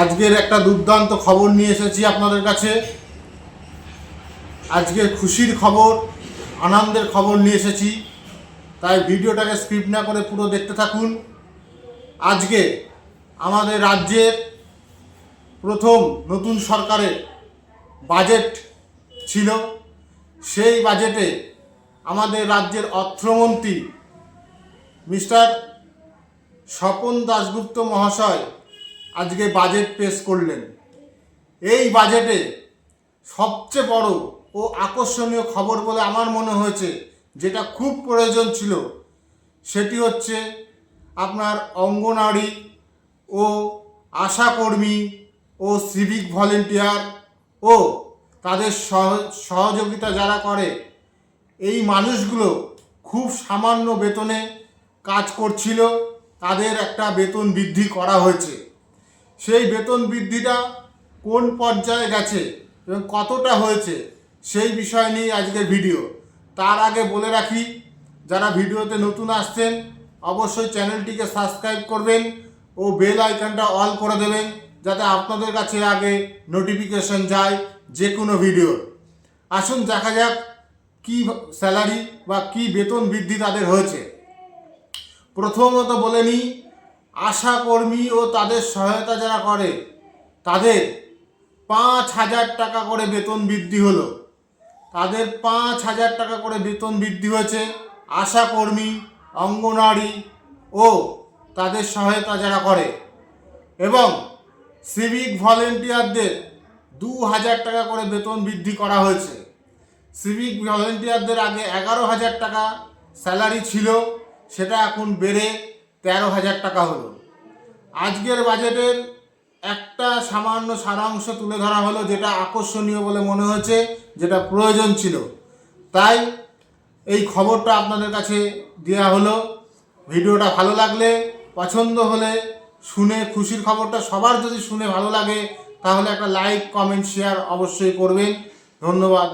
আজকের একটা দুর্দান্ত খবর নিয়ে এসেছি আপনাদের কাছে। আজকের খুশির খবর, আনন্দের খবর নিয়ে এসেছি, তাই ভিডিওটাকে স্কিপ না করে পুরো দেখতে থাকুন। আজকে আমাদের রাজ্যের প্রথম নতুন সরকারের বাজেট ছিল। সেই বাজেটে আমাদের রাজ্যের অর্থমন্ত্রী মিস্টার স্বপন দাশগুপ্ত মহাশয় আজকে বাজেট পেশ করলেন। এই বাজেটে সবচেয়ে বড় ও আকর্ষণীয় খবর বলে আমার মনে হয়েছে, যেটা খুব প্রয়োজন ছিল, সেটি হচ্ছে আপনার অঙ্গনওয়াড়ি ও আশাকর্মী ও সিভিক ভলেন্টিয়ার ও তাদের সহযোগিতা যারা করে, এই মানুষগুলো খুব সামান্য বেতনে কাজ করছিল, তাদের একটা বেতন বৃদ্ধি করা হয়েছে। সেই বেতন বৃদ্ধিটা কোন পর্যায়ে গেছে এবং কতটা হয়েছে সেই বিষয় নিয়ে আজকের ভিডিও। তার আগে বলে রাখি, যারা ভিডিওতে নতুন আসছেন অবশ্যই চ্যানেলটিকে সাবস্ক্রাইব করবেন ও বেল আইকনটা অল করে দেবেন, যাতে আপনাদের কাছে আগে নোটিফিকেশন যায় যে কোনো ভিডিওর। আসুন দেখা যাক কী স্যালারি বা কী বেতন বৃদ্ধি তাদের হয়েছে। প্রথমত বলে নিই, আশাকর্মী ও তাদের সহায়তা যারা করে তাদের 5,000 টাকা করে বেতন বৃদ্ধি হলো। তাদের 5,000 টাকা করে বেতন বৃদ্ধি হয়েছে আশাকর্মী, অঙ্গনওয়াড়ি ও তাদের সহায়তা যারা করে। এবং সিভিক ভলেন্টিয়ারদের 2,000 টাকা করে বেতন বৃদ্ধি করা হয়েছে। সিভিক ভলেন্টিয়ারদের আগে 11,000 টাকা স্যালারি ছিল, সেটা এখন বেড়ে 13,000 টাকা হলো। আজকের বাজেটের একটা সামান্য সারাংশ তুলে ধরা হলো, যেটা আকর্ষণীয় বলে মনে হয়েছে, যেটা প্রয়োজন ছিল, তাই এই খবরটা আপনাদের কাছে দেওয়া হলো। ভিডিওটা ভালো লাগলে, পছন্দ হলে, শুনে খুশির খবরটা সবার যদি শুনে ভালো লাগে, তাহলে একটা লাইক, কমেন্ট, শেয়ার অবশ্যই করবেন। ধন্যবাদ।